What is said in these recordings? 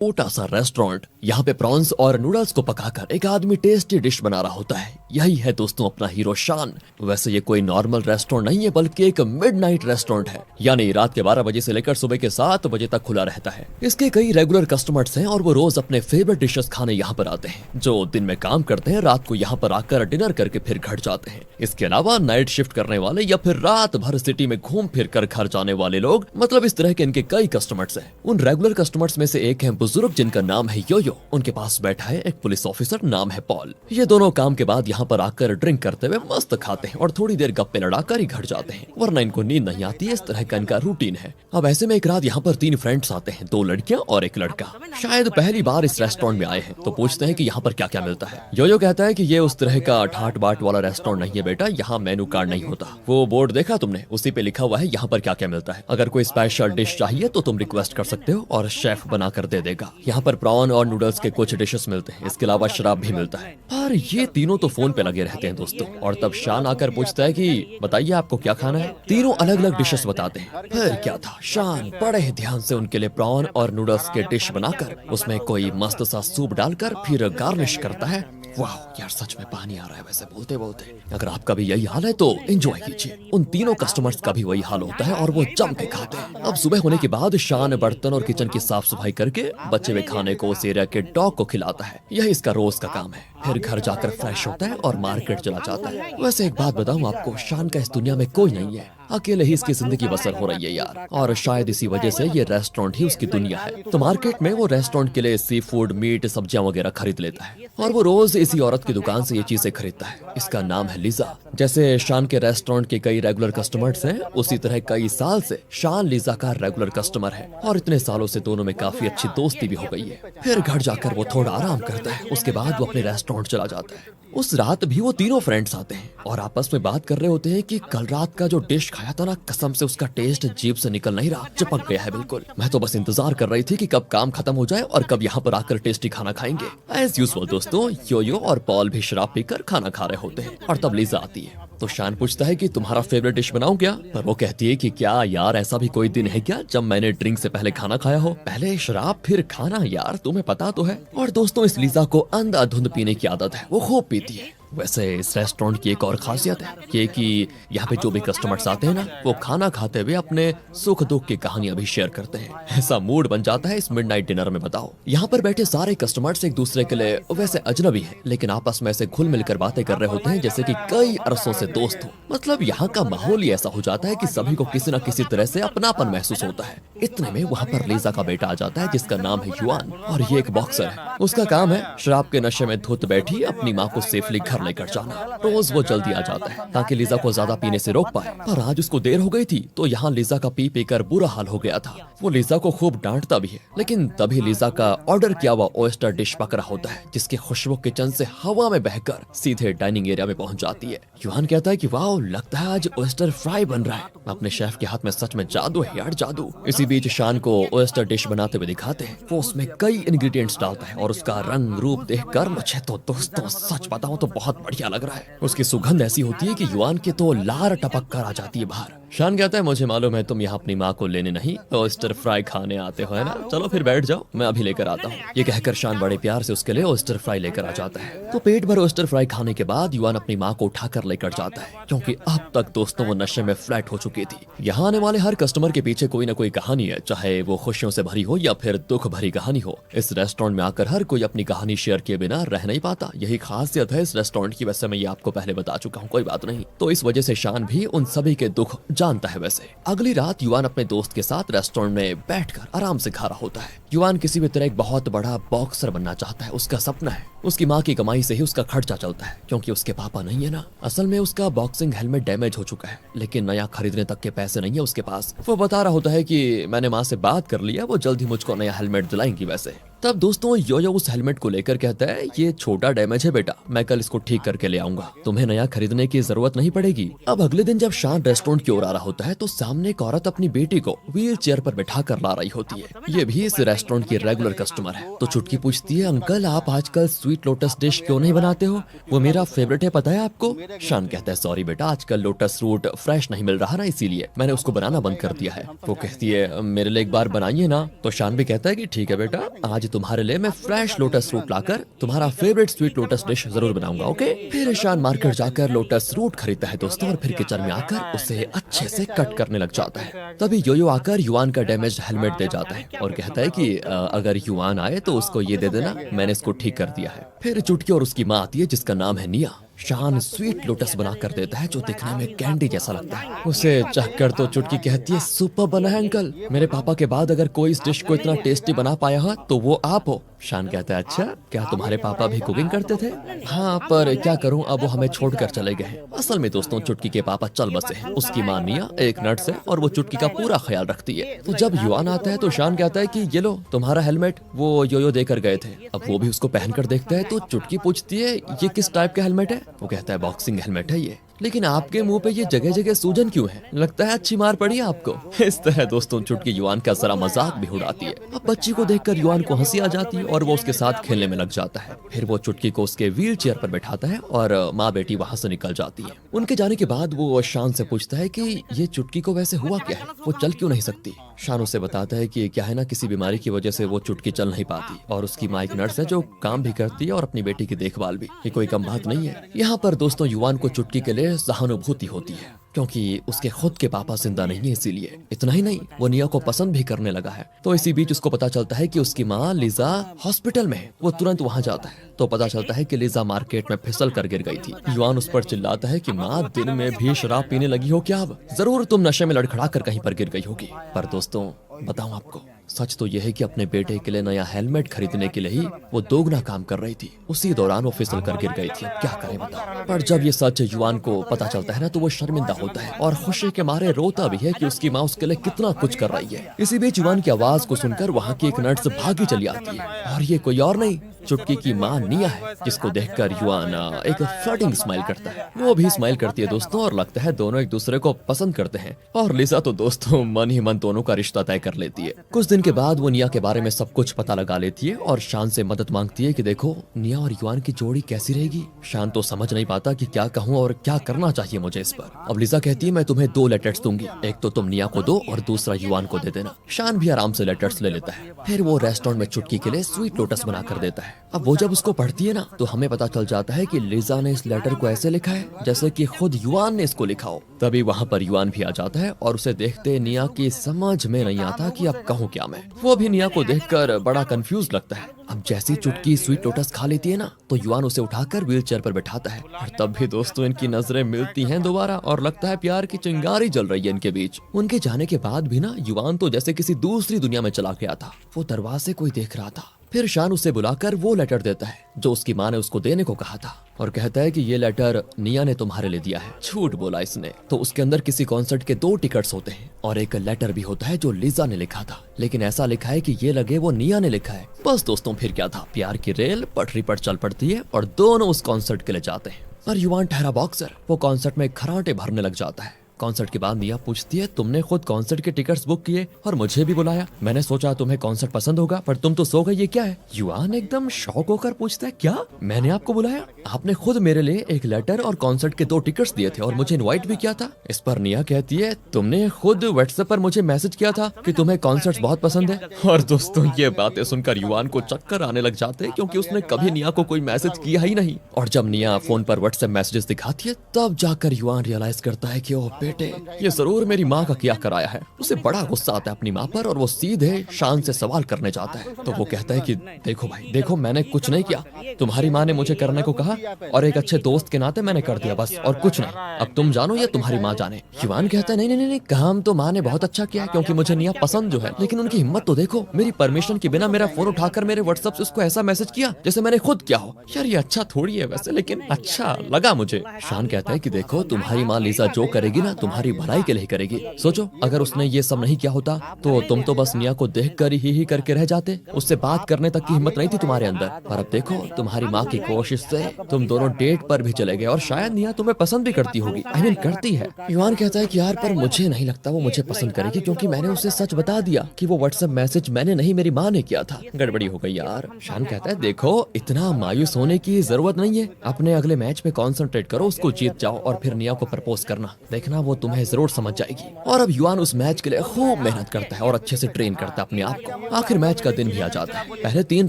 छोटा सा रेस्टोरेंट। यहाँ पे प्रॉन्स और नूडल्स को पकाकर एक आदमी टेस्टी डिश बना रहा होता है। यही है दोस्तों अपना हीरो शान। वैसे ये कोई नॉर्मल रेस्टोरेंट नहीं है बल्कि एक मिडनाइट रेस्टोरेंट है, यानी रात के 12 बजे से लेकर सुबह के 7 बजे तक खुला रहता है। इसके कई रेगुलर कस्टमर्स हैं और वो रोज अपने फेवरेट डिशेस खाने यहाँ पर आते हैं। जो दिन में काम करते हैं रात को यहाँ पर आकर डिनर करके फिर घर जाते हैं। इसके अलावा नाइट शिफ्ट करने वाले या फिर रात भर सिटी में घूम फिर कर घर जाने वाले लोग, मतलब इस तरह के इनके कई कस्टमर्स हैं। उन रेगुलर कस्टमर्स में से एक है बुजुर्ग जिनका नाम है योयो। उनके पास बैठा है एक पुलिस ऑफिसर, नाम है पॉल। ये दोनों काम के बाद यहाँ पर आकर ड्रिंक करते हुए मस्त खाते हैं और थोड़ी देर गप्पे लड़ाकर ही घर जाते हैं, वरना इनको नींद नहीं आती है। इस तरह का इनका रूटीन है। अब ऐसे में एक रात यहाँ पर 3 फ्रेंड्स आते हैं, 2 लड़कियां और एक लड़का। शायद पहली बार इस रेस्टोरेंट में आए हैं, तो पूछते हैं कि यहाँ पर क्या क्या मिलता है। योयो कहता है कि ये उस तरह का ठाट बाट वाला रेस्टोरेंट नहीं है बेटा, यहाँ मेनू कार्ड नहीं होता। वो बोर्ड देखा तुमने, उसी पे लिखा हुआ है यहाँ पर क्या क्या मिलता है। अगर कोई स्पेशल डिश चाहिए तो तुम रिक्वेस्ट कर सकते हो और शेफ बना कर दे देगा। यहाँ पर प्रॉन और नूडल्स के कुछ डिशेस मिलते हैं, इसके अलावा शराब भी मिलता है। पर ये तीनों तो फोन पे लगे रहते हैं दोस्तों। और तब शान आकर पूछता है कि बताइए आपको क्या खाना है। तीनों अलग अलग डिशेस बताते हैं। फिर क्या था, शान बड़े ध्यान से उनके लिए प्रॉन और नूडल्स के डिश बनाकर उसमें कोई मस्त सा सूप डालकर फिर गार्निश करता है। वाह यार, सच में पानी आ रहा है वैसे बोलते बोलते। अगर आपका भी यही हाल है तो एंजॉय कीजिए। उन तीनों कस्टमर्स का भी वही हाल होता है और वो जम के खाते हैं। अब सुबह होने के बाद शान बर्तन और किचन की साफ सफाई करके बचे हुए खाने को उस एरिया के डॉग को खिलाता है। यही इसका रोज का काम है। फिर घर जाकर फ्रेश होता है और मार्केट चला जाता है। वैसे एक बात बताऊं आपको, शान का इस दुनिया में कोई नहीं है, अकेले ही इसकी जिंदगी बसर हो रही है यार। और शायद इसी वजह से ये रेस्टोरेंट ही उसकी दुनिया है। तो मार्केट में वो रेस्टोरेंट के लिए सी फूड, मीट, सब्जियां वगैरह खरीद लेता है और वो रोज इसी औरत की दुकान से ये चीजें खरीदता है। इसका नाम है लिजा। जैसे शान के रेस्टोरेंट के कई रेगुलर कस्टमर्स हैं, उसी तरह कई साल से शान लिजा का रेगुलर कस्टमर है और इतने सालों से दोनों में काफी अच्छी दोस्ती भी हो गई है। फिर घर जाकर वो थोड़ा आराम करता है, उसके बाद वो अपने रेस्टोरेंट चला जाता है। उस रात भी वो तीनों फ्रेंड्स आते हैं और आपस में बात कर रहे होते हैं कि कल रात का जो डिश खाया था ना, कसम से उसका टेस्ट जीभ से निकल नहीं रहा, चिपक गया है बिल्कुल। मैं तो बस इंतजार कर रही थी कि कब काम खत्म हो जाए और कब यहाँ पर आकर टेस्टी खाना खाएंगे। एज यूजुअल दोस्तों, योयो और पॉल भी शराब पीकर खाना खा रहे होते हैं और तब लिजा आती है। तो शान पूछता है कि तुम्हारा फेवरेट डिश बनाऊं क्या? पर वो कहती है कि क्या यार, ऐसा भी कोई दिन है क्या जब मैंने ड्रिंक से पहले खाना खाया हो? पहले शराब फिर खाना, यार तुम्हें पता तो है। और दोस्तों, इस लिजा को अंधाधुंध पीने की आदत है, वो खूब पीती है। वैसे इस रेस्टोरेंट की एक और खासियत है ये कि यहाँ पे जो भी कस्टमर्स आते हैं ना, वो खाना खाते हुए अपने सुख दुख की कहानियां भी शेयर करते हैं। ऐसा मूड बन जाता है इस मिडनाइट डिनर में, बताओ। यहाँ पर बैठे सारे कस्टमर्स एक दूसरे के लिए वैसे अजनबी हैं, लेकिन आपस में ऐसे घुल मिलकर बातें कर रहे होते हैं जैसे कि कई अरसों से दोस्त हो। मतलब यहाँ का माहौल ही ऐसा हो जाता है कि सभी को किसी न किसी तरह से अपनापन महसूस होता है। इतने में वहाँ पर लिजा का बेटा आ जाता है जिसका नाम है युआन, और ये एक बॉक्सर है। उसका काम है शराब के नशे में धुत बैठी अपनी माँ को सेफली घर लेकर जाना। रोज वो जल्दी आ जाता है ताकि लिजा को ज्यादा पीने से रोक पाए, पर आज उसको देर हो गई थी तो यहाँ लिजा का पी पी कर बुरा हाल हो गया था। वो लिजा को खूब डांटता भी है, लेकिन तभी लिजा का ऑर्डर किया हुआ ओयस्टर डिश पक रहा होता है जिसकी खुशबू किचन से हवा में बहकर सीधे डाइनिंग एरिया में पहुंच जाती है। युआन कहता है कि वाह, लगता है आज ओयस्टर फ्राई बन रहा है। अपने शेफ के हाथ में सच में जादू है यार, जादू। इसी बीच शान को ओयस्टर डिश बनाते हुए दिखाते हैं। वो उसमें कई इंग्रेडिएंट्स डालता है और उसका रंग रूप देखकर मुझे तो दोस्तों सच बताऊं तो बहुत बढ़िया लग रहा है। उसकी सुगंध ऐसी होती है कि युआन के तो लार टपक कर आ जाती है बाहर। शान कहता है मुझे मालूम है तुम यहाँ अपनी माँ को लेने नहीं, ओयस्टर फ्राई खाने आते हो, है ना? चलो फिर बैठ जाओ, मैं अभी लेकर आता हूँ। ये कहकर शान बड़े प्यार से उसके लिए ओयस्टर फ्राई लेकर आ जाता है। तो पेट भर ओयस्टर फ्राई खाने के बाद युआन अपनी माँ को उठाकर लेकर जाता है, क्योंकि अब तक दोस्तों वो नशे में फ्लैट हो चुकी थी। यहाँ आने वाले हर कस्टमर के पीछे कोई ना कोई कहानी है, चाहे वो खुशियों से भरी हो या फिर दुख भरी कहानी हो। इस रेस्टोरेंट में आकर हर कोई अपनी कहानी शेयर किए बिना रह नहीं पाता। यही खासियत है इस रेस्टोरेंट की। वैसे मैं ये आपको पहले बता चुका हूँ, कोई बात नहीं। तो इस वजह से शान भी उन सभी के दुख जानता है। वैसे अगली रात युआन अपने दोस्त के साथ रेस्टोरेंट में बैठकर आराम से खा रहा होता है। युआन किसी भी तरह एक बहुत बड़ा बॉक्सर बनना चाहता है, उसका सपना है। उसकी माँ की कमाई से ही उसका खर्चा चलता है, क्योंकि उसके पापा नहीं है ना। असल में उसका बॉक्सिंग हेलमेट डैमेज हो चुका है, लेकिन नया खरीदने तक के पैसे नहीं है उसके पास। वो बता रहा होता है कि मैंने माँ से बात कर लिया, वो जल्द ही मुझको नया हेलमेट दिलाएंगी। वैसे तब दोस्तों योयो उस हेलमेट को लेकर कहता है ये छोटा डैमेज है बेटा, मैं कल इसको ठीक करके ले आऊंगा, तुम्हें नया खरीदने की जरूरत नहीं पड़ेगी। अब अगले दिन जब शान रेस्टोरेंट की ओर आ रहा होता है तो सामने एक औरत अपनी बेटी को व्हील चेयर पर बैठा कर ला रही होती है। ये भी इस रेस्टोरेंट की रेगुलर कस्टमर है। तो चुटकी पूछती है, अंकल आप आजकल स्वीट लोटस डिश क्यों नहीं बनाते हो? वो मेरा फेवरेट है, पता है आपको? शान कहता है सॉरी बेटा, आजकल लोटस रूट फ्रेश नहीं मिल रहा ना, इसीलिए मैंने उसको बनाना बंद कर दिया है। वो कहती है मेरे लिए एक बार बनाइए ना। तो शान भी कहता है कि ठीक है बेटा, आज तुम्हारे लिए मैं फ्रेश लोटस रूट लाकर तुम्हारा फेवरेट स्वीट लोटस डिश जरूर बनाऊंगा, ओके। फिर ईशान मार्केट जाकर लोटस रूट खरीदता है दोस्तों, और फिर किचन में आकर उसे अच्छे से कट करने लग जाता है। तभी योयो आकर युआन का डैमेज हेलमेट दे जाता है और कहता है कि अगर युआन आए तो उसको ये दे देना, मैंने इसको ठीक कर दिया है। फिर चुटकी और उसकी माँ आती है जिसका नाम है निया। शान स्वीट लोटस बना कर देता है जो दिखने में कैंडी जैसा लगता है। उसे चखकर तो चुटकी कहती है, सुपर बना है अंकल, मेरे पापा के बाद अगर कोई इस डिश को इतना टेस्टी बना पाया हो तो वो आप हो। शान कहता है, अच्छा क्या तुम्हारे पापा भी कुकिंग करते थे? हाँ, पर क्या करूं, अब वो हमें छोड़कर चले गए हैं। असल में दोस्तों चुटकी के पापा चल बसे हैं। उसकी माँ निया एक नर्स है और वो चुटकी का पूरा ख्याल रखती है। तो जब युआन आता है तो शान कहता है कि ये लो तुम्हारा हेलमेट, वो योयो देकर गए थे। अब वो भी उसको पहनकर देखता है तो चुटकी पूछती है, ये किस टाइप का हेलमेट है? वो कहता है, बॉक्सिंग हेलमेट है ये, लेकिन आपके मुंह पे ये जगह जगह सूजन क्यों है? लगता है अच्छी मार पड़ी है आपको। इस तरह दोस्तों चुटकी युआन का जरा मजाक भी उड़ाती है। अब बच्ची को देखकर युआन को हंसी आ जाती है और वो उसके साथ खेलने में लग जाता है। फिर वो चुटकी को उसके व्हील चेयर पर बैठाता है और माँ बेटी वहाँ से निकल जाती है। उनके जाने के बाद वो शान से पूछता है कि ये चुटकी को वैसे हुआ क्या है, वो चल क्यों नहीं सकती? शान उसे बताता है कि क्या है ना, किसी बीमारी की वजह से वो चुटकी चल नहीं पाती और उसकी माँ एक नर्स है जो काम भी करती है और अपनी बेटी की देखभाल भी। ये कोई कम बात नहीं है। यहाँ पर दोस्तों युआन को चुटकी के लिए सहानुभूति होती है क्योंकि उसके खुद के पापा जिंदा नहीं है, इसीलिए। इतना ही नहीं, वो निया को पसंद भी करने लगा है। तो इसी बीच उसको पता चलता है कि उसकी माँ लिजा हॉस्पिटल में है। वो तुरंत वहाँ जाता है तो पता चलता है कि लिजा मार्केट में फिसल कर गिर गई थी। युआन उस पर चिल्लाता है कि माँ दिन में भी शराब पीने लगी हो क्या? अब जरूर तुम नशे में लड़खड़ा कर कहीं पर गिर गई होगी। पर दोस्तों बताऊं आपको, सच तो यह है कि अपने बेटे के लिए नया हेलमेट खरीदने के लिए ही वो दोगुना काम कर रही थी। उसी दौरान वो फिसल कर गिर गई थी। अब क्या करें बताओ। पर जब ये सच युआन को पता चलता है ना तो वो शर्मिंदा होता है और खुशी के मारे रोता भी है कि उसकी माँ उसके लिए कितना कुछ कर रही है। इसी बीच युआन की आवाज को सुनकर वहाँ की एक नर्स भागी चली आती है और ये कोई और नहीं, चुटकी की माँ निया है, जिसको देखकर युआन एक फ्लर्टिंग स्माइल करता है। वो भी स्माइल करती है दोस्तों और लगता है दोनों एक दूसरे को पसंद करते हैं। और लिसा तो दोस्तों मन ही मन दोनों का रिश्ता तय कर लेती है। कुछ दिन के बाद वो निया के बारे में सब कुछ पता लगा लेती है और शान से मदद मांगती है कि देखो निया और युआन की जोड़ी कैसी रहेगी। शान तो समझ नहीं पाता कि क्या कहूँ और क्या करना चाहिए मुझे इस पर। अब लिसा कहती है, मैं तुम्हें 2 लेटर्स दूंगी, एक तो तुम निया को दो और दूसरा युआन को दे देना। शान भी आराम से लेटर्स ले लेता है। फिर वो रेस्टोरेंट में चुटकी के लिए स्वीट लोटस बना कर देता है। अब वो जब उसको पढ़ती है ना तो हमें पता चल जाता है कि लिजा ने इस लेटर को ऐसे लिखा है जैसे कि खुद युआन ने इसको लिखा हो। तभी वहाँ पर युआन भी आ जाता है और उसे देखते निया की समझ में नहीं आता कि अब कहूँ क्या मैं। वो भी निया को देखकर बड़ा कंफ्यूज लगता है। अब जैसी चुटकी स्वीट लोटस खा लेती है ना तो युआन उसे उठाकर व्हील चेयर पर बैठाता है और तब भी दोस्तों इनकी नजरें मिलती हैं दोबारा और लगता है प्यार की चिंगारी जल रही है इनके बीच। उनके जाने के बाद भी ना युआन तो जैसे किसी दूसरी दुनिया में चला गया था। वो दरवाजे कोई देख रहा था। फिर शान उसे बुलाकर वो लेटर देता है जो उसकी माँ ने उसको देने को कहा था और कहता है कि ये लेटर निया ने तुम्हारे लिए दिया है। झूठ बोला इसने। तो उसके अंदर किसी कॉन्सर्ट के 2 टिकट्स होते हैं और एक लेटर भी होता है जो लिजा ने लिखा था, लेकिन ऐसा लिखा है कि ये लगे वो निया ने लिखा है। बस दोस्तों फिर क्या था, प्यार की रेल पटरी पर चल पड़ती है और दोनों उस कॉन्सर्ट के लिए जाते हैं। पर युआन ठहरा बॉक्सर, वो कॉन्सर्ट में खराटे भरने लग जाता है। कॉन्सर्ट के बाद निया पूछती है, तुमने खुद कॉन्सर्ट के टिकट्स बुक किए और मुझे भी बुलाया? मैंने सोचा तुम्हें कॉन्सर्ट पसंद होगा पर तुम तो सो गई, ये क्या है? युआन एकदम शॉक होकर पूछता है, क्या मैंने आपको बुलाया? आपने खुद मेरे लिए एक लेटर और कॉन्सर्ट के 2 टिकट्स दिए थे और मुझे इनवाइट भी किया था। इस पर निया कहती है, तुमने खुद व्हाट्सएप पर मुझे मैसेज किया था कि तुम्हें कॉन्सर्ट्स बहुत पसंद है। और दोस्तों ये बातें सुनकर युआन को चक्कर आने लग जाते हैं क्योंकि उसने कभी निया को कोई मैसेज किया ही नहीं। और जब निया फोन पर व्हाट्सएप मैसेजेस दिखाती है तब जाकर युआन रियलाइज करता है कि ओह बेटे, ये जरूर मेरी माँ का किया कराया है। उसे बड़ा गुस्सा आता है अपनी माँ पर और वो सीधे शान से सवाल करने जाता है। तो वो कहता है कि देखो भाई देखो, मैंने कुछ नहीं किया, तुम्हारी माँ ने मुझे करने को कहा और एक अच्छे दोस्त के नाते मैंने कर दिया, बस और कुछ नहीं। अब तुम जानो या तुम्हारी माँ जाने। युआन कहता है, नहीं नहीं नहीं, काम तो माँ ने बहुत अच्छा किया है क्योंकि मुझे निया पसंद जो है, लेकिन उनकी हिम्मत तो देखो, मेरी परमिशन के बिना मेरा फोन उठाकर मेरे व्हाट्सएप से उसको ऐसा मैसेज किया जैसे मैंने खुद किया हो। यार ये अच्छा थोड़ी है वैसे, लेकिन अच्छा लगा मुझे। शान कहता है कि देखो तुम्हारी माँ लिजा जो करेगी ना तुम्हारी भलाई के लिए करेगी। सोचो अगर उसने ये सब नहीं किया होता तो तुम तो बस निया को देखकर ही करके रह जाते। उससे बात करने तक की हिम्मत नहीं थी तुम्हारे अंदर। पर अब देखो तुम्हारी माँ की कोशिश से तुम दोनों डेट पर भी चले गए और शायद निया तुम्हें पसंद भी करती होगी। आई मीन करती है। युआन कहता है कि यार पर मुझे नहीं लगता वो मुझे पसंद करेगी क्योंकि मैंने उसे सच बता दिया कि वो व्हाट्सएप मैसेज मैंने नहीं मेरी माँ ने किया था। गड़बड़ी हो गई यार। शान कहता है देखो इतना मायूस होने की जरूरत नहीं है, अपने अगले मैच पे कॉन्सेंट्रेट करो, उसको जीत जाओ और फिर निया को प्रपोज करना। देखना वो तुम्हें जरूर समझ जाएगी। और अब युआन उस मैच के लिए खूब मेहनत करता है और अच्छे से ट्रेन करता है अपने आप को। आखिर मैच का दिन भी आ जाता है। पहले 3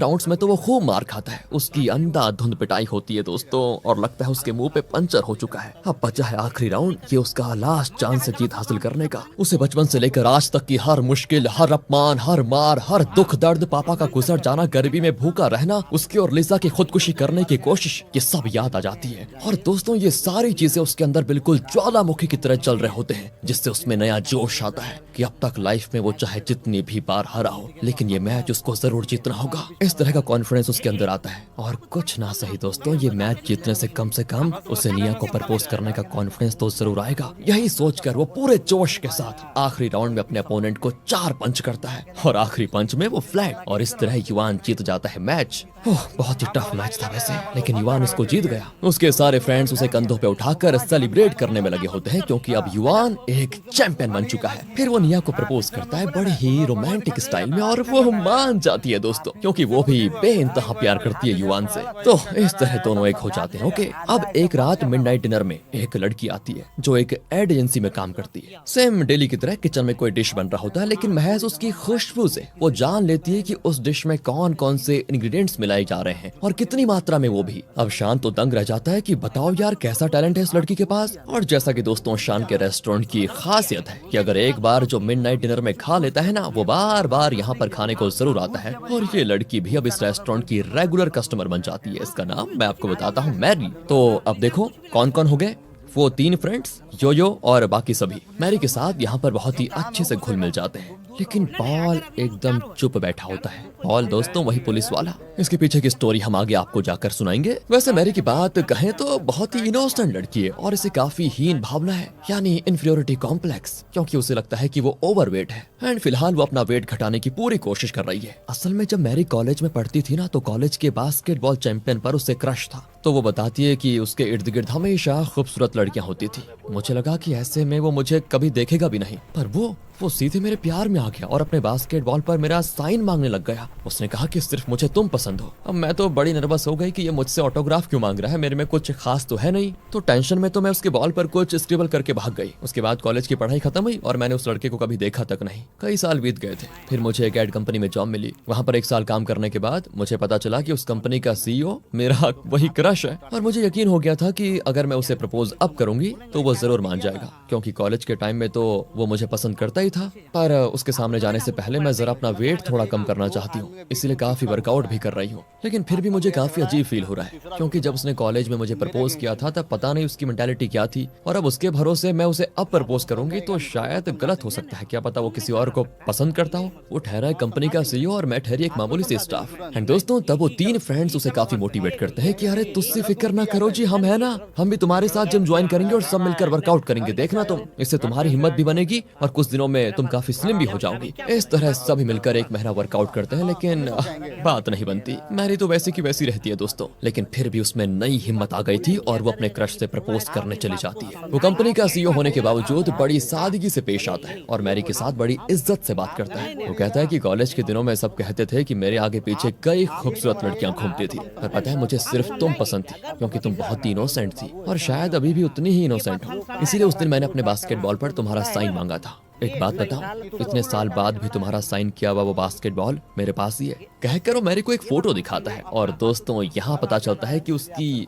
राउंड्स में तो वो खूब मार खाता है, उसकी अंधाधुंध पिटाई होती है दोस्तों, और लगता है उसके मुंह पे पंचर हो चुका है। अब बचा है आखिरी राउंड, ये उसका लास्ट चांस है जीत हासिल करने का। उसे बचपन से लेकर आज तक की हर मुश्किल, हर अपमान, हर मार, हर दुख दर्द, पापा का गुजर जाना, गरीबी में भूखा रहना, उसकी और लिसा की खुदकुशी करने की कोशिश, ये सब याद आ जाती है। और दोस्तों ये सारी चीजें उसके अंदर बिल्कुल ज्वालामुखी की तरह चल रहे होते हैं, जिससे उसमें नया जोश आता है कि अब तक लाइफ में वो चाहे जितनी भी बार हारा हो, लेकिन ये मैच उसको जरूर जीतना होगा। इस तरह का कॉन्फिडेंस उसके अंदर आता है। और कुछ ना सही दोस्तों, ये मैच जीतने से कम उसे निया को प्रपोज करने का कॉन्फिडेंस तो जरूर आएगा। यही सोचकर वो पूरे जोश के साथ आखिरी राउंड में अपने अपोनेंट को 4 पंच करता है, और आखिरी पंच में वो फ्लैट, और इस तरह युआन जीत जाता है मैच। बहुत ही टफ मैच था वैसे, लेकिन युआन उसको जीत गया। उसके सारे फ्रेंड्स उसे कंधों पे उठाकर सेलिब्रेट करने में लगे होते हैं, क्योंकि अब युआन एक चैंपियन बन चुका है। फिर वो निया को प्रपोज करता है बड़े ही रोमांटिक स्टाइल में, और वो मान जाती है दोस्तों, क्योंकि वो भी बेइंतहा प्यार करती है युआन से। तो इस तरह दोनों एक हो जाते हैं। ओके, अब एक रात मिडनाइट डिनर में एक लड़की आती है जो एक एड एजेंसी में काम करती है। सेम डेली की तरह किचन में कोई डिश बन रहा होता है, लेकिन महज उसकी खुशबू से वो जान लेती है कि उस डिश में कौन कौन से इंग्रेडिएंट्स मिलाए जा रहे हैं और कितनी मात्रा में वो भी। अब शान तो दंग रह जाता है कि बताओ यार कैसा टैलेंट है इस लड़की के पास। और जैसा कि दोस्तों शान के रेस्टोरेंट की खासियत है कि अगर एक बार जो मिडनाइट डिनर में खा लेता है ना, वो बार बार यहाँ पर खाने को जरूर आता है। और ये लड़की भी अब इस रेस्टोरेंट की रेगुलर कस्टमर बन जाती है। इसका नाम मैं आपको बताता हूँ, मैरी। तो अब देखो कौन कौन हो गए, वो 3 फ्रेंड्स, योयो और बाकी सभी मैरी के साथ यहाँ पर बहुत ही अच्छे से घुल मिल जाते हैं। लेकिन पॉल एकदम चुप बैठा होता है। पॉल दोस्तों वही पुलिस वाला। इसके पीछे की स्टोरी हम आगे आपको जाकर सुनाएंगे। वैसे मैरी की बात कहें तो बहुत ही इनोसेंट लड़की है, और इसे काफी हीन भावना है, यानी इंफीरियोरिटी कॉम्प्लेक्स, क्योंकि उसे लगता है कि वो ओवरवेट है। एंड फिलहाल वो अपना वेट घटाने की पूरी कोशिश कर रही है। असल में जब मैरी कॉलेज में पढ़ती थी ना, तो कॉलेज के बास्केटबॉल चैंपियन पर उसे क्रश था। तो वो बताती है कि उसके इर्द गिर्द हमेशा खूबसूरत लड़कियां होती थी। मुझे लगा कि ऐसे में वो मुझे कभी देखेगा भी नहीं, पर वो सीधे मेरे प्यार में आ गया और अपने बास्केटबॉल पर मेरा साइन मांगने लग गया। उसने कहा कि सिर्फ मुझे तुम पसंद हो। अब मैं तो बड़ी नर्वस हो गई कि ये मुझसे ऑटोग्राफ क्यों मांग रहा है, मेरे में कुछ खास तो है नहीं। तो टेंशन में तो मैं उसके बॉल पर कुछ स्क्रिबल करके भाग गई। उसके बाद कॉलेज की पढ़ाई खत्म हुई और मैंने उस लड़के को कभी देखा तक नहीं। कई साल बीत गए थे। फिर मुझे एक एड कंपनी में जॉब मिली। वहाँ पर 1 साल काम करने के बाद मुझे पता चला कि उस कंपनी का CEO मेरा वही क्रश है। और मुझे यकीन हो गया था कि अगर मैं उसे प्रपोज अब करूंगी तो वो जरूर मान जाएगा, क्योंकि कॉलेज के टाइम में तो वो मुझे पसंद करता ही था। पर उसके सामने जाने से पहले मैं जरा अपना वेट थोड़ा कम करना चाहती हूँ, इसीलिए काफी वर्कआउट भी कर रही हूँ। लेकिन फिर भी मुझे काफी अजीब फील हो रहा है, क्योंकि जब उसने कॉलेज में मुझे प्रपोज किया था तब पता नहीं उसकी मेंटालिटी क्या थी, और अब उसके भरोसे मैं उसे अब प्रपोज करूंगी तो शायद गलत हो सकता है। क्या पता वो किसी और को पसंद करता हो। वो ठहरा है कंपनी का CEO और मैं ठहरी एक मामूली सी स्टाफ। एंड दोस्तों तब वो 3 फ्रेंड्स उसे काफी मोटिवेट करते हैं कि अरे तुझसे फिक्र ना करो जी, हम है ना, हम भी तुम्हारे साथ जिम ज्वाइन करेंगे और सब मिलकर वर्कआउट करेंगे, देखना तुम, इससे तुम्हारी हिम्मत भी बनेगी और कुछ दिनों में तुम काफी स्लिम भी हो जाओगी। इस तरह सभी मिलकर 1 महीना वर्कआउट करते हैं, लेकिन बात नहीं बनती। मैरी तो वैसी की वैसी रहती है दोस्तों, लेकिन फिर भी उसमें नई हिम्मत आ गई थी और वो अपने क्रश से प्रपोज करने चली जाती है। वो कंपनी का CEO होने के बावजूद बड़ी सादगी से पेश आता है और मैरी के साथ बड़ी इज्जत से बात करता है। वो कहता है कि कॉलेज के दिनों में सब कहते थे कि मेरे आगे पीछे कई खूबसूरत लड़कियां घूमती थी, पर पता है मुझे सिर्फ तुम पसंद थी, क्योंकि तुम बहुत ही इनोसेंट थी और शायद अभी भी उतनी ही इनोसेंट हो। इसीलिए उस दिन मैंने अपने बास्केटबॉल पर तुम्हारा साइन मांगा था। एक बात बताओ, इतने साल बाद भी तुम्हारा साइन किया हुआ वो बास्केटबॉल मेरे पास ही है। कहकर वो मैरी को एक फोटो दिखाता है और दोस्तों यहाँ पता चलता है कि उसकी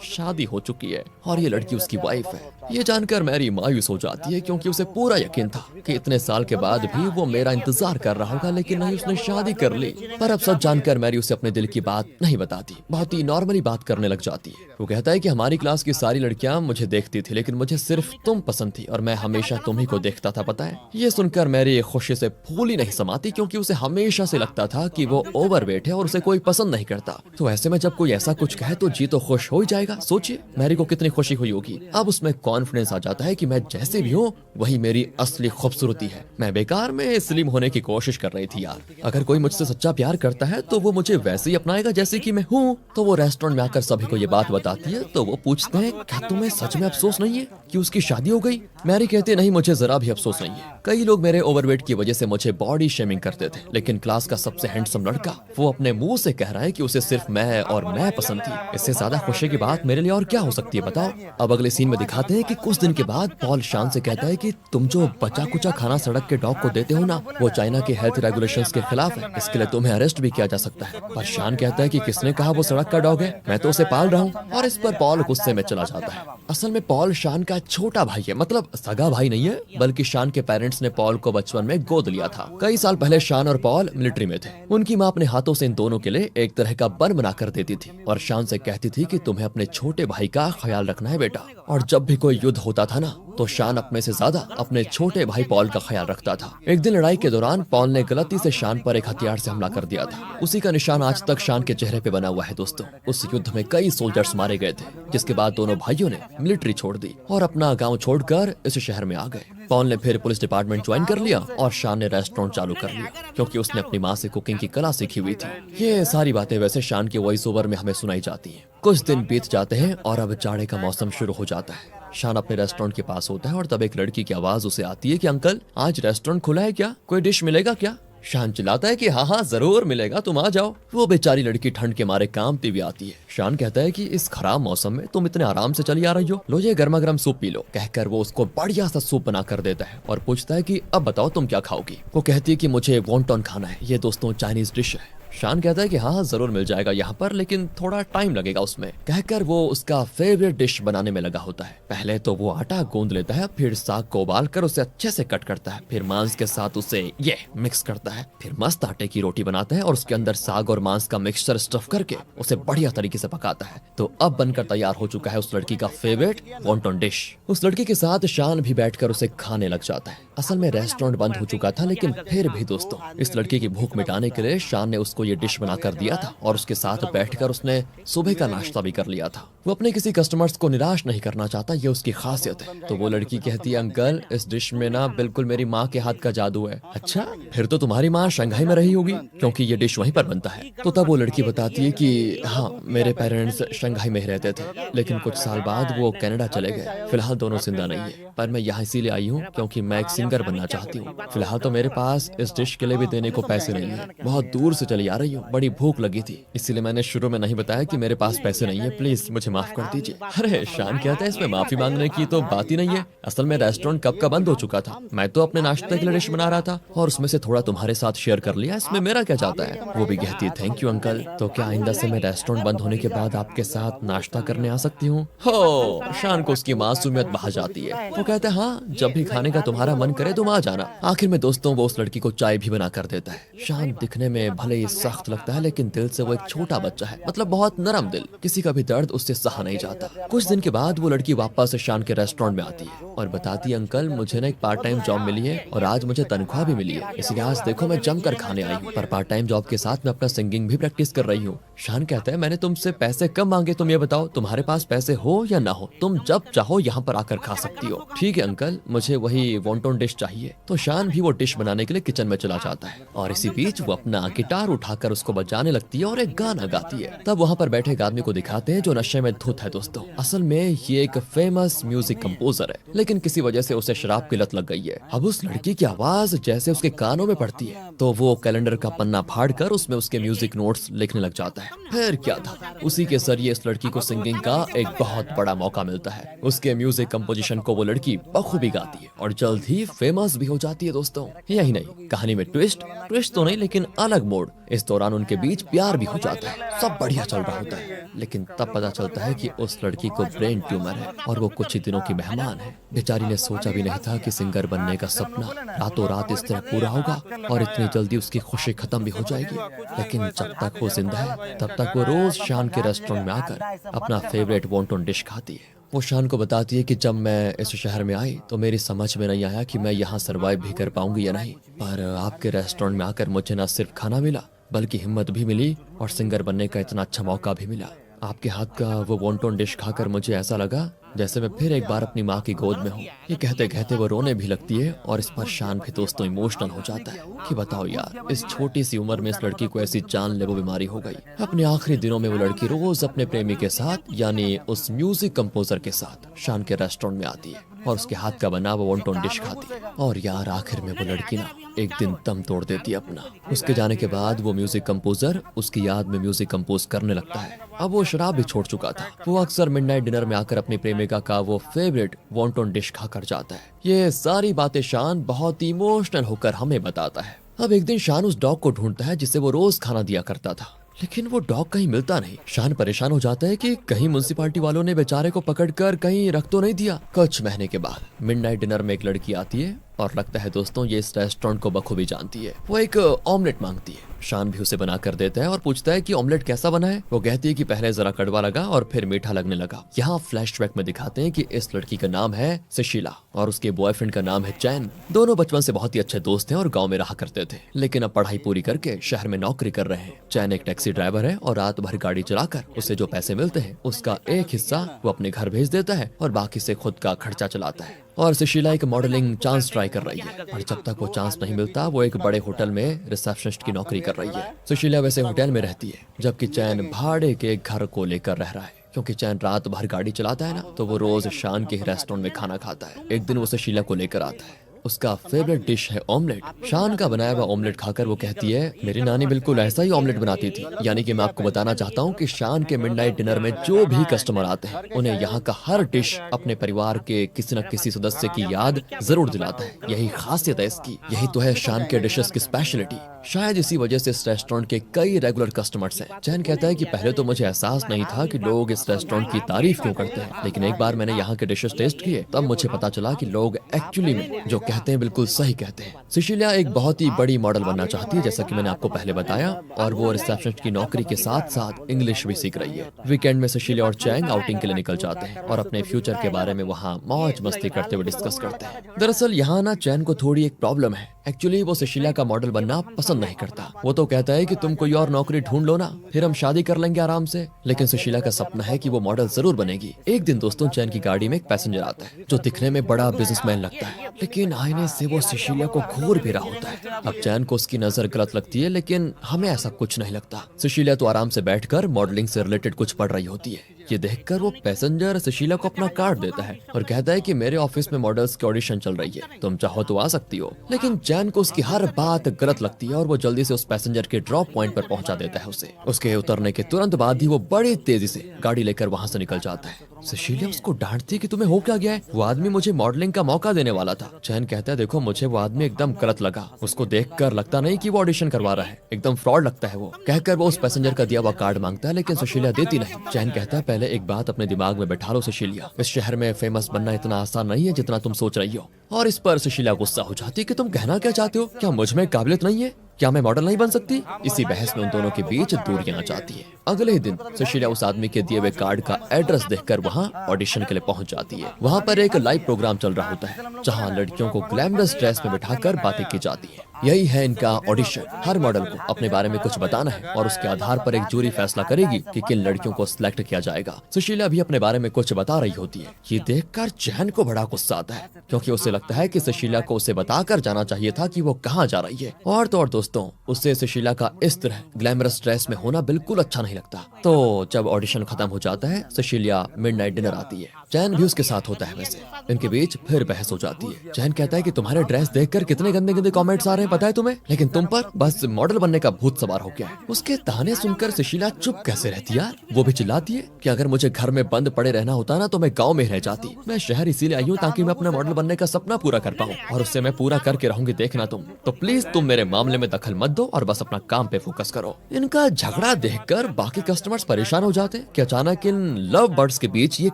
शादी हो चुकी है और ये लड़की उसकी वाइफ है। ये जानकर मैरी मायूस हो जाती है, क्योंकि उसे पूरा यकीन था कि इतने साल के बाद भी वो मेरा इंतजार कर रहा होगा, लेकिन नहीं, उसने शादी कर ली। पर अब सच जानकर मैरी उसे अपने दिल की बात नहीं बताती, बहुत ही नॉर्मली बात करने लग जाती है। वो कहता है कि हमारी क्लास की सारी लड़कियां मुझे देखती थी, लेकिन मुझे सिर्फ तुम पसंद थी और मैं हमेशा तुम्ही को देखता था, पता है। ये सुनकर मैरी खुशी से फूल ही नहीं समाती, क्योंकि उसे हमेशा से लगता था कि वो ओवरवेट है और उसे कोई पसंद नहीं करता। तो ऐसे में जब कोई ऐसा कुछ कहे तो जी तो खुश हो ही जाएगा। सोचिए मैरी को कितनी खुशी हुई होगी। अब उसमें कॉन्फिडेंस आ जाता है कि मैं जैसे भी हूँ वही मेरी असली खूबसूरती है। मैं बेकार में स्लिम होने की कोशिश कर रही थी यार। अगर कोई मुझसे सच्चा प्यार करता है तो वो मुझे वैसे ही अपनाएगा जैसे कि मैं हूँ। तो वो रेस्टोरेंट में आकर सभी को ये बात बताती है। तो वो पूछते हैं क्या तुम्हें सच में अफसोस नहीं है कि उसकी शादी हो गई। मैरी कहती नहीं, मुझे जरा भी अफसोस नहीं नहीं है। कई लोग मेरे ओवरवेट की वजह से मुझे बॉडी शेमिंग करते थे, लेकिन क्लास का सबसे हैंडसम लड़का वो अपने मुंह से कह रहा है कि उसे सिर्फ मैं और मैं पसंद थी। इससे ज्यादा खुशी की बात मेरे लिए और क्या हो सकती है बताओ। अब अगले सीन में दिखाते हैं कि कुछ दिन के बाद पॉल शान से कहता है कि तुम जो बचा कुचा खाना सड़क के डॉग को देते हो ना, वो चाइना के हेल्थ रेगुलेशंस के खिलाफ है, इसके लिए तुम्हें अरेस्ट भी किया जा सकता है। पर शान कहता है कि किसने कहा वो सड़क का डॉग है, मैं तो उसे पाल रहा हूँ। और इस पर पॉल गुस्से में चला जाता है। असल में पॉल शान का छोटा भाई है, मतलब सगा भाई नहीं है, बल्कि शान के पेरेंट्स ने पॉल को बचपन में गोद लिया था। कई साल पहले शान और पॉल मिलिट्री में थे। उनकी माँ अपने हाथों से इन दोनों के लिए एक तरह का बन बना कर देती थी और शान से कहती थी कि तुम्हें अपने छोटे भाई का ख्याल रखना है बेटा। और जब भी कोई युद्ध होता था ना, तो शान अपने से ज्यादा अपने छोटे भाई पॉल का ख्याल रखता था। एक दिन लड़ाई के दौरान पॉल ने गलती से शान पर एक हथियार से हमला कर दिया था। उसी का निशान आज तक शान के चेहरे पे बना हुआ है दोस्तों। उस युद्ध में कई सोल्जर्स मारे गए थे, जिसके बाद दोनों भाइयों ने मिलिट्री छोड़ दी और अपना गांव छोड़कर इस शहर में आ गए। पॉल ने फिर पुलिस डिपार्टमेंट ज्वाइन कर लिया और शान ने रेस्टोरेंट चालू कर लिया, क्योंकि उसने अपनी माँ से कुकिंग की कला सीखी हुई थी। ये सारी बातें वैसे शान के वॉइस ओवर में हमें सुनाई जाती हैं। कुछ दिन बीत जाते हैं और अब जाड़े का मौसम शुरू हो जाता है। शान अपने रेस्टोरेंट के पास होता है और तब एक लड़की की आवाज उसे आती है कि अंकल, आज रेस्टोरेंट खुला है क्या, कोई डिश मिलेगा क्या। शान चिल्लाता है कि हाँ हाँ जरूर मिलेगा, तुम आ जाओ। वो बेचारी लड़की ठंड के मारे कांपती हुई आती है। शान कहता है कि इस खराब मौसम में तुम इतने आराम से चली आ रही हो, लो ये गर्मा गर्म सूप पी लो। कहकर वो उसको बढ़िया सा सूप बना कर देता है और पूछता है कि अब बताओ तुम क्या खाओगी। वो कहती है कि मुझे वॉन्टन खाना है, ये दोस्तों चाइनीज डिश है। शान कहता है कि हाँ जरूर मिल जाएगा यहाँ पर, लेकिन थोड़ा टाइम लगेगा उसमें। कहकर वो उसका फेवरेट डिश बनाने में लगा होता है। पहले तो वो आटा गूंद लेता है, फिर साग को उबाल कर उसे अच्छे से कट करता है, फिर मांस के साथ उसे ये मिक्स करता है, फिर मस्त आटे की रोटी बनाता है और उसके अंदर साग और मांस का मिक्सचर स्टफ करके उसे बढ़िया तरीके से पकाता है। तो अब बनकर तैयार हो चुका है उस लड़की का फेवरेट वॉन्टन डिश। उस लड़की के साथ शान भी बैठकर उसे खाने लग जाता है। असल में रेस्टोरेंट बंद हो चुका था, लेकिन फिर भी दोस्तों इस लड़की की भूख मिटाने के लिए शान ने उसको ये डिश बना कर दिया था और उसके साथ बैठकर उसने सुबह का नाश्ता भी कर लिया था। वो अपने किसी कस्टमर्स को निराश नहीं करना चाहता, ये उसकी खासियत है। तो वो लड़की कहती है, अंकल इस डिश में ना बिल्कुल मेरी माँ के हाथ का जादू है। अच्छा, फिर तो तुम्हारी माँ शंघाई में रही होगी, क्योंकि ये डिश वहीं पर बनता है। तो तब वो लड़की बताती है कि हाँ, मेरे पेरेंट्स शंघाई में ही रहते थे, लेकिन कुछ साल बाद वो कनाडा चले गए। फिलहाल दोनों जिंदा नहीं है, पर मैं यहाँ इसीलिए आई हूँ क्योंकि मैं एक सिंगर बनना चाहती हूँ। फिलहाल तो मेरे पास इस डिश के लिए भी देने को पैसे नहीं है, बहुत दूर से चली आ रही हूँ, बड़ी भूख लगी थी, इसीलिए मैंने शुरू में नहीं बताया कि मेरे पास पैसे नहीं है, प्लीज मुझे माफ कर दीजिए। अरे शान कहता है, इसमें माफी मांगने की तो बात ही नहीं है। असल में रेस्टोरेंट कब का बंद हो चुका था, मैं तो अपने नाश्ते के लिए डिश बना रहा था और उसमें से थोड़ा तुम्हारे साथ शेयर कर लिया, इसमें मेरा क्या जाता है। वो भी कहती है, थैंक यू अंकल, तो क्या आइंदा से मैं रेस्टोरेंट बंद होने के बाद आपके साथ नाश्ता करने आ सकती हूँ। हो, शान को उसकी मासूमियत बहा जाती है। वो कहता है, हाँ जब भी खाने का तुम्हारा मन करे तुम आ जाना। आखिर में दोस्तों वो उस लड़की को चाय भी बना कर देता है। शान दिखने में भले ही सख्त लगता है, लेकिन दिल से वो एक छोटा बच्चा है, मतलब बहुत नरम दिल, किसी का भी दर्द उससे सहा नहीं जाता। कुछ दिन के बाद वो लड़की वापस शान के रेस्टोरेंट में आती है और बताती है, अंकल मुझे ना एक पार्ट टाइम जॉब मिली है और आज मुझे तनख्वाह भी मिली है, इसलिए आज देखो मैं जमकर खाने आई हूँ, पर पार्ट टाइम जॉब के साथ मैं अपना सिंगिंग भी प्रैक्टिस कर रही हूँ। शान कहता है, मैंने तुमसे पैसे कम मांगे, तुम ये बताओ तुम्हारे पास पैसे हो या ना हो, तुम जब चाहो यहाँ पर आकर खा सकती हो। ठीक है अंकल, मुझे वही वॉन्टन डिश चाहिए। तो शान भी वो डिश बनाने के लिए किचन में चला जाता है और इसी बीच वो अपना गिटार उठाकर उसको बजाने लगती है और एक गाना गाती है। तब वहाँ पर बैठे एक आदमी को दिखाते हैं जो नशे में धुत है दोस्तों। असल में ये एक फेमस म्यूजिक कंपोजर है, लेकिन किसी वजह से उसे शराब की लत लग गई है। अब उस लड़की की आवाज जैसे उसके कानों में पड़ती है तो वो कैलेंडर का पन्ना फाड़कर उसमें उसके म्यूजिक नोट्स लिखने लग जाता है। फिर क्या था, उसी के जरिए इस लड़की को सिंगिंग का एक बहुत बड़ा मौका मिलता है। उसके म्यूजिक कंपोजिशन को वो लड़की बखूबी गाती है और जल्द ही फेमस भी हो जाती है दोस्तों। यही नहीं, कहानी में ट्विस्ट तो नहीं लेकिन अलग मोड़। इस दौरान उनके बीच प्यार भी हो जाता है, सब बढ़िया चल रहा होता है, लेकिन तब पता चलता है कि उस लड़की को ब्रेन ट्यूमर है और वो कुछ ही दिनों की मेहमान है। बेचारी ने सोचा भी नहीं था कि सिंगर बनने का सपना रातों रात इस तरह पूरा होगा और इतनी जल्दी उसकी खुशी खत्म भी हो जाएगी। लेकिन जब तक वो जिंदा है तब तक वो रोज शान के रेस्टोरेंट में आकर अपना फेवरेट वॉन्टन डिश खाती है। वो शान को बताती है कि जब मैं इस शहर में आई तो मेरी समझ में नहीं आया कि मैं यहाँ सरवाइव भी कर पाऊंगी या नहीं, पर आपके रेस्टोरेंट में आकर मुझे न सिर्फ खाना मिला बल्कि हिम्मत भी मिली और सिंगर बनने का इतना अच्छा मौका भी मिला। आपके हाथ का वो वॉन्टन डिश खाकर मुझे ऐसा लगा जैसे मैं फिर एक बार अपनी माँ की गोद में हूँ। ये कहते कहते वो रोने भी लगती है और इस पर शान भी दोस्तों इमोशनल हो जाता है कि बताओ यार, इस छोटी सी उम्र में इस लड़की को ऐसी जानलेवा बीमारी हो गई। अपने आखिरी दिनों में वो लड़की रोज अपने प्रेमी के साथ यानी उस म्यूजिक कंपोजर के साथ शान के रेस्टोरेंट में आती है और उसके हाथ का बना वो वॉन्टन डिश खाती। और यार आखिर में वो लड़की ना एक दिन दम तोड़ देती है अपना। उसके जाने के बाद वो म्यूजिक कंपोजर उसकी याद में म्यूजिक कंपोज करने लगता है। अब वो शराब भी छोड़ चुका था। वो अक्सर मिडनाइट डिनर में आकर अपनी प्रेमिका का वो फेवरेट वॉन्टन डिश खाकर जाता है। ये सारी बातें शान बहुत इमोशनल होकर हमें बताता है। अब एक दिन शान उस डॉग को ढूंढता है जिसे वो रोज खाना दिया करता था, लेकिन वो डॉग कहीं मिलता नहीं। शान परेशान हो जाता है कि कहीं म्युनिसिपालिटी वालों ने बेचारे को पकड़कर कहीं रख तो नहीं दिया। कुछ महीने के बाद मिडनाइट डिनर में एक लड़की आती है और लगता है दोस्तों ये इस रेस्टोरेंट को बखूबी जानती है। वो एक ऑमलेट मांगती है। शान भी उसे बना कर देता है और पूछता है कि ऑमलेट कैसा बना है। वो कहती है कि पहले जरा कड़वा लगा और फिर मीठा लगने लगा। यहाँ फ्लैशबैक में दिखाते हैं कि इस लड़की का नाम है सुशीला और उसके बॉयफ्रेंड का नाम है चैन। दोनों बचपन से बहुत ही अच्छे दोस्त हैं और गांव में रहा करते थे, लेकिन अब पढ़ाई पूरी करके शहर में नौकरी कर रहे हैं। चैन एक टैक्सी ड्राइवर है और रात भर गाड़ी चलाकर उसे जो पैसे मिलते हैं उसका एक हिस्सा वो अपने घर भेज देता है और बाकी से खुद का खर्चा चलाता है। और सुशीला एक मॉडलिंग चांस ट्राई कर रही है, पर जब तक वो चांस नहीं मिलता वो एक बड़े होटल में रिसेप्शनिस्ट की नौकरी कर रही है। सुशीला वैसे होटल में रहती है, जबकि चैन भाड़े के घर को लेकर रह रहा है। क्योंकि चैन रात भर गाड़ी चलाता है ना, तो वो रोज शान के रेस्टोरेंट में खाना खाता है। एक दिन वो सुशीला को लेकर आता है। उसका फेवरेट डिश है ऑमलेट। शान का बनाया हुआ ऑमलेट खाकर वो कहती है मेरी नानी बिल्कुल ऐसा ही ऑमलेट बनाती थी। यानी कि मैं आपको बताना चाहता हूँ कि शान के मिडनाइट डिनर में जो भी कस्टमर आते हैं उन्हें यहाँ का हर डिश अपने परिवार के किसी न किसी सदस्य की याद जरूर दिलाता है। यही खासियत है इसकी, यही तो है शान के डिशेस की स्पेशलिटी। शायद इसी वजह से इस रेस्टोरेंट के कई रेगुलर कस्टमर्स हैं। चैन कहता है कि पहले तो मुझे एहसास नहीं था कि लोग इस रेस्टोरेंट की तारीफ क्यों करते हैं, लेकिन एक बार मैंने यहाँ के डिशेस टेस्ट किए तब मुझे पता चला कि लोग एक्चुअली में जो कहते हैं बिल्कुल सही कहते हैं। सुशीला एक बहुत ही बड़ी मॉडल बनना चाहती है, जैसा कि मैंने आपको पहले बताया, और वो रिसेप्शनिस्ट की नौकरी के साथ साथ इंग्लिश भी सीख रही है। वीकेंड में सुशीला और चैंग आउटिंग के लिए निकल जाते हैं और अपने फ्यूचर के बारे में वहाँ मौज मस्ती करते हुए डिस्कस करते हैं। दरअसल यहाँ ना चैन को थोड़ी एक प्रॉब्लम है। एक्चुअली वो सुशीला का मॉडल बनना पसंद नहीं करता। वो तो कहता है कि तुम कोई और नौकरी ढूंढ लो ना, फिर हम शादी कर लेंगे आराम से। लेकिन सुशीला का सपना है कि वो मॉडल जरूर बनेगी। एक दिन दोस्तों चैन की गाड़ी में एक पैसेंजर आता है जो दिखने में बड़ा बिजनेसमैन लगता है, लेकिन आईने से वो सुशीला को घूर भी रहा होता है। अब चैन को उसकी नजर गलत लगती है, लेकिन हमें ऐसा कुछ नहीं लगता। सुशीला तो आराम से बैठकर मॉडलिंग से रिलेटेड कुछ पढ़ रही होती है। ये देखकर वो पैसेंजर सुशीला को अपना कार्ड देता है और कहता है कि मेरे ऑफिस में मॉडल्स की ऑडिशन चल रही है, तुम चाहो तो आ सकती हो। लेकिन चैन को उसकी हर बात गलत लगती है और वो जल्दी से उस पैसेंजर के ड्रॉप पॉइंट पर पहुंचा देता है उसे। उसके उतरने के तुरंत बाद ही वो बड़ी तेजी से गाड़ी लेकर वहां से निकल जाता है। सुशीला उसको डांटती है कि तुम्हें हो क्या गया है, वो आदमी मुझे मॉडलिंग का मौका देने वाला था। चैन कहता है देखो मुझे वो आदमी एकदम गलत लगा, उसको देखकर लगता नहीं कि वो ऑडिशन करवा रहा है, एकदम फ्रॉड लगता है वो। कहकर वो उस पैसेंजर का दिया हुआ कार्ड मांगता है, लेकिन सुशीला देती नहीं। चैन कहता है पहले एक बात अपने दिमाग में बैठा लो सुशीला, इस शहर में फेमस बनना इतना आसान नहीं है जितना तुम सोच रही हो। और इस पर सुशीला गुस्सा हो जाती है कि तुम कहना क्या चाहते हो, क्या मुझ में काबिलियत नहीं है, क्या मैं मॉडल नहीं बन सकती। इसी बहस में उन दोनों के बीच दूरियां आ जाती है। अगले ही दिन सुशीला उस आदमी के दिए हुए कार्ड का एड्रेस देखकर वहां ऑडिशन के लिए पहुंच जाती है। वहां पर एक लाइव प्रोग्राम चल रहा होता है जहां लड़कियों को ग्लैमरस ड्रेस में बिठाकर बातें की जाती है। यही है इनका ऑडिशन। हर मॉडल को अपने बारे में कुछ बताना है और उसके आधार पर एक जूरी फैसला करेगी कि किन लड़कियों को सिलेक्ट किया जाएगा। सुशीला भी अपने बारे में कुछ बता रही होती है। ये देखकर चैन को बड़ा गुस्सा आता है, क्योंकि उसे लगता है कि सुशीला को उसे बताकर जाना चाहिए था कि वो कहाँ जा रही है। और तो और दोस्तों, उससे सुशीला का इस तरह ग्लैमरस ड्रेस में होना बिल्कुल अच्छा नहीं लगता। तो जब ऑडिशन खत्म हो जाता है, सुशीला मिडनाइट डिनर आती है। चैन भी उसके साथ होता है। वैसे इनके बीच फिर बहस हो जाती है। चैन कहता है कि तुम्हारे ड्रेस देखकर कितने गंदे गंदे कमेंट्स आ रहे हैं पता है तुम्हें, लेकिन तुम पर बस मॉडल बनने का भूत सवार हो गया है। उसके ताने सुनकर सुशीला चुप कैसे रहती यार। वो भी चिल्लाती है कि अगर मुझे घर में बंद पड़े रहना होता ना तो मैं गाँव में रह जाती। मैं शहर इसीलिए आई हूँ ताकि मैं अपना मॉडल बनने का सपना पूरा कर पाऊँ, और उससे मैं पूरा करके रहूंगी, देखना तुम। तो प्लीज तुम मेरे मामले में दखल मत दो और बस अपना काम पे फोकस करो। इनका झगड़ा देखकर बाकी कस्टमर्स परेशान हो जाते हैं कि अचानक इन लव बर्ड्स के बीच ये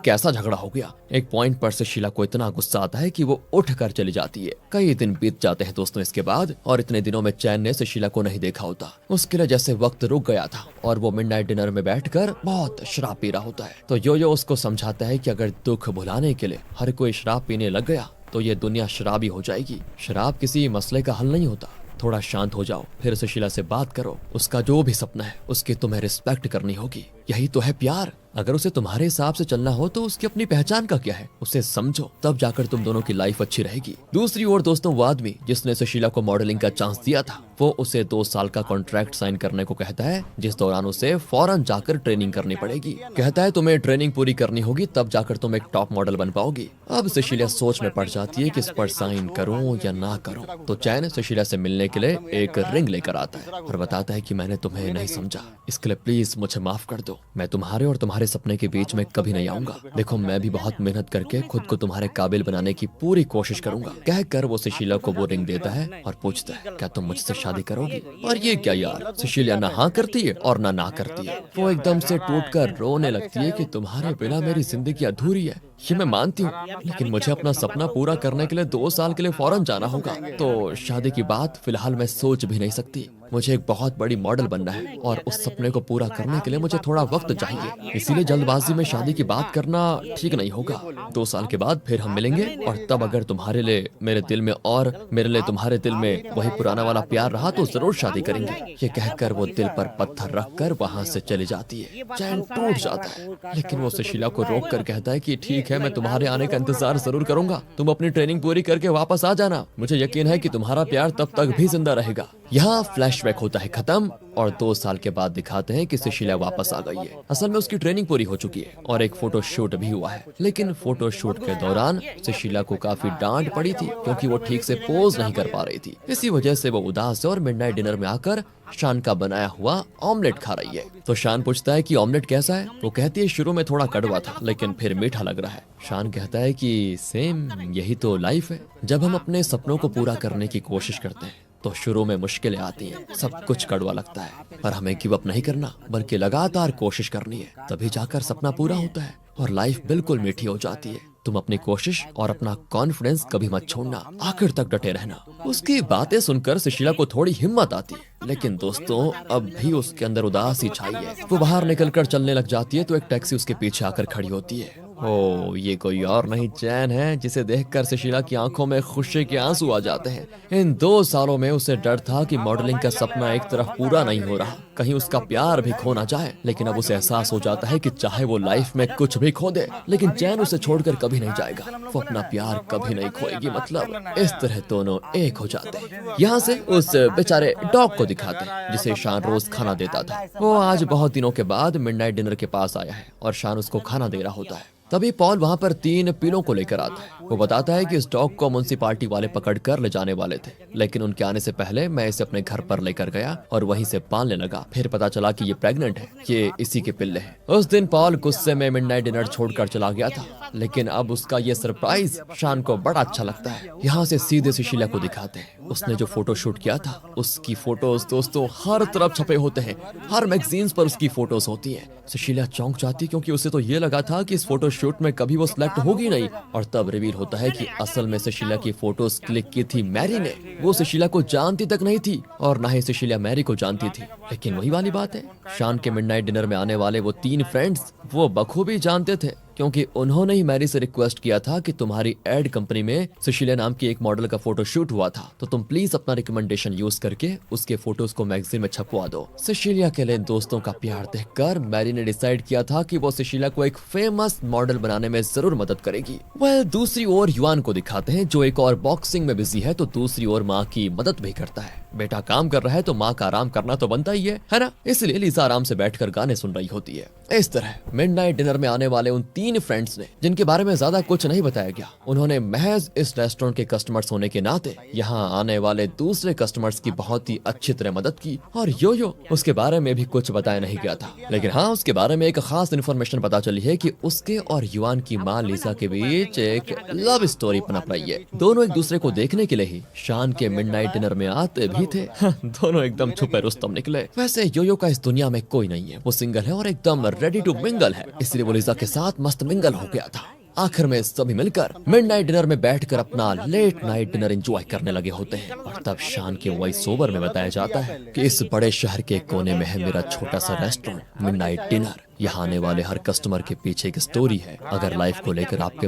कैसा झगड़ा हो गया। एक पॉइंट पर सुशीला को इतना गुस्सा आता है कि वो उठ कर चली जाती है। कई दिन बीत जाते हैं दोस्तों इसके बाद, और इतने दिनों में चैन ने सुशीला को नहीं देखा होता। उसके लिए जैसे वक्त रुक गया था और वो मिडनाइट डिनर में बैठकर बहुत शराब पी रहा होता है। तो यो उसको समझाता है कि अगर दुख भुलाने के लिए हर कोई शराब पीने लग गया तो ये दुनिया शराबी हो जाएगी। शराब किसी मसले का हल नहीं होता। थोड़ा शांत हो जाओ, फिर सुशीला से बात करो। उसका जो भी सपना है उसकी तुम्हें रिस्पेक्ट करनी होगी। यही तो है प्यार। अगर उसे तुम्हारे हिसाब से चलना हो तो उसकी अपनी पहचान का क्या है, उसे समझो, तब जाकर तुम दोनों की लाइफ अच्छी रहेगी। दूसरी ओर दोस्तों, वो आदमी जिसने सुशीला को मॉडलिंग का चांस दिया था, वो उसे 2 साल का कॉन्ट्रैक्ट साइन करने को कहता है, जिस दौरान उसे फौरन जाकर ट्रेनिंग करनी पड़ेगी। कहता है तुम्हें ट्रेनिंग पूरी करनी होगी, तब जाकर तुम एक टॉप मॉडल बन पाओगी। अब सुशीला सोच में पड़ जाती है कि इस पर साइन करूं या ना करूं। तो चैन सुशीला से मिलने के लिए एक रिंग लेकर आता है और बताता है कि मैंने तुम्हें नहीं समझा, इसके लिए प्लीज मुझे माफ कर दो। मैं तुम्हारे और तुम्हारे सपने के बीच में कभी नहीं आऊंगा। देखो, मैं भी बहुत मेहनत करके खुद को तुम्हारे काबिल बनाने की पूरी कोशिश करूंगा। कहकर वो सुशीला को वो रिंग देता है और पूछता है, क्या तुम मुझसे शादी करोगी? और ये क्या यार, सुशीला ना हाँ करती है और ना करती है। वो एकदम से टूटकर रोने लगती है कि तुम्हारे बिना मेरी जिंदगी अधूरी है। ये मैं मानती हूँ, लेकिन मुझे अपना सपना पूरा करने के लिए 2 साल के लिए फौरन जाना होगा। तो शादी की बात फिलहाल मैं सोच भी नहीं सकती। मुझे एक बहुत बड़ी मॉडल बनना है और उस सपने को पूरा करने के लिए मुझे थोड़ा वक्त चाहिए। इसीलिए जल्दबाजी में शादी की बात करना ठीक नहीं होगा। 2 साल के बाद फिर हम मिलेंगे और तब अगर तुम्हारे लिए मेरे दिल में और मेरे लिए तुम्हारे दिल में वही पुराना वाला प्यार रहा तो जरूर शादी करेंगे। ये कहकर वो दिल पर पत्थर रखकर वहाँ से चली जाती है। चैन टूट जाता है, लेकिन वो सुशीला को रोक कर कहता है कि ठीक है, मैं तुम्हारे आने का इंतजार जरूर करूंगा। तुम अपनी ट्रेनिंग पूरी करके वापस आ जाना। मुझे यकीन है कि तुम्हारा प्यार तब तक भी जिंदा रहेगा। यहाँ फ्लैशबैक होता है खत्म और 2 साल के बाद दिखाते हैं कि सुशीला वापस आ गई है। असल में उसकी ट्रेनिंग पूरी हो चुकी है और एक फोटो शूट भी हुआ है। लेकिन फोटो शूट के दौरान सुशीला को काफी डांट पड़ी थी क्योंकि वो ठीक से पोज नहीं कर पा रही थी। इसी वजह से वो उदास है और मिडनाइट डिनर में आकर शान का बनाया हुआ ऑमलेट खा रही है। तो शान पूछता है कि ऑमलेट कैसा है? वो कहती है शुरू में थोड़ा कड़वा था लेकिन फिर मीठा लग रहा है। शान कहता है कि सेम, यही तो लाइफ है। जब हम अपने सपनों को पूरा करने की कोशिश करते हैं तो शुरू में मुश्किलें आती हैं, सब कुछ कड़वा लगता है, पर हमें गिव अप नहीं करना बल्कि लगातार कोशिश करनी है। तभी जाकर सपना पूरा होता है और लाइफ बिल्कुल मीठी हो जाती है। तुम अपनी कोशिश और अपना कॉन्फिडेंस कभी मत छोड़ना, आखिर तक डटे रहना। उसकी बातें सुनकर सुशीला को थोड़ी हिम्मत आती है, लेकिन दोस्तों अब भी उसके अंदर उदासी छाई है। वो बाहर निकलकर चलने लग जाती है तो एक टैक्सी उसके पीछे आकर खड़ी होती है। ओ, ये कोई और नहीं चैन है, जिसे देखकर सुशीला की आंखों में खुशी के आंसू आ जाते हैं। इन 2 सालों में उसे डर था कि मॉडलिंग का सपना एक तरफ पूरा नहीं हो रहा, कहीं उसका प्यार भी खो ना जाए। लेकिन अब उसे एहसास हो जाता है कि चाहे वो लाइफ में कुछ भी खो दे, लेकिन चैन उसे छोड़कर कभी नहीं जाएगा। वो अपना प्यार कभी नहीं खोएगी। मतलब इस तरह दोनों एक हो जाते हैं। यहाँ से उस बेचारे डॉग को दिखाते हैं जिसे शान रोज खाना देता था। वो आज बहुत दिनों के बाद मिडनाइट डिनर के पास आया है और शान उसको खाना दे रहा होता है। तभी पॉल वहाँ पर 3 पीलों को लेकर आता है। वो बताता है कि इस डॉग को म्युनिसिपालिटी वाले पकड़ कर ले जाने वाले थे, लेकिन उनके आने से पहले मैं इसे अपने घर पर लेकर गया और वहीं से पालने लगा। फिर पता चला कि ये प्रेग्नेंट है, ये इसी के पिल्ले हैं। उस दिन पॉल गुस्से में मिडनाइट डिनर छोड़कर चला गया था, लेकिन अब उसका ये सरप्राइज शान को बड़ा अच्छा लगता है। यहाँ से सीधे सुशीला को दिखाते हैं। उसने जो फोटो शूट किया था उसकी फोटोज दोस्तों हर तरफ छपे होते हैं, हर मैगजीन्स पर उसकी फोटोज होती हैं। सुशीला चौंक जाती क्योंकि उसे तो ये लगा था कि इस फोटो शूट में कभी वो सिलेक्ट होगी नहीं, और तब रिवील होता है कि असल में सुशीला की फोटोज क्लिक की थी मैरी ने। वो सुशीला को जानती तक नहीं थी और ना ही सुशीला मैरी को जानती थी। लेकिन वही वाली बात है, शान के मिडनाइट डिनर में आने वाले वो 3 फ्रेंड्स वो बखूबी जानते थे, क्योंकि उन्होंने ही मैरी से रिक्वेस्ट किया था कि तुम्हारी एड कंपनी में सुशीला नाम की एक मॉडल का फोटो शूट हुआ था, तो तुम प्लीज अपना रिकमेंडेशन यूज करके उसके फोटोज को मैगजीन में छपवा दो। सुशीला के लिए दोस्तों का प्यार देखकर मैरी ने डिसाइड किया था कि वो सुशीला को एक फेमस मॉडल बनाने में जरूर मदद करेगी। दूसरी ओर युआन को दिखाते हैं जो एक और बॉक्सिंग में बिजी है, तो दूसरी ओर माँ की मदद भी करता है। बेटा काम कर रहा है तो माँ का आराम करना तो बनता ही है ना? इसलिए लिसा आराम से बैठकर गाने सुन रही होती है। इस तरह मिडनाइट डिनर में आने वाले उन 3 फ्रेंड्स ने, जिनके बारे में ज्यादा कुछ नहीं बताया गया, उन्होंने महज इस रेस्टोरेंट के कस्टमर्स होने के नाते यहाँ आने वाले दूसरे कस्टमर्स की बहुत ही अच्छी तरह मदद की। और यो उसके बारे में भी कुछ बताया नहीं गया था, लेकिन हाँ उसके बारे में एक खास इन्फॉर्मेशन पता चली है कि उसके और युआन की माँ लिसा के बीच एक लव स्टोरी पनप रही है। दोनों एक दूसरे को देखने के लिए ही शान के मिडनाइट डिनर में आते भी थे। दोनों एकदम छुपे रुस्तम निकले। वैसे यो का इस दुनिया में कोई नहीं है, वो सिंगल है और एकदम रेडी टू मिंगल है, इसलिए वो लिसा के साथ मस्त मिंगल हो गया था। आखिर में सभी मिलकर मिडनाइट डिनर में बैठकर अपना लेट नाइट डिनर एंजॉय करने लगे होते हैं। और तब शान के वॉइस ओवर में बताया जाता है कि इस बड़े शहर के कोने में है मेरा छोटा सा रेस्टोरेंट मिडनाइट डिनर। यहाँ आने वाले हर कस्टमर के पीछे एक स्टोरी है। अगर लाइफ को लेकर आपके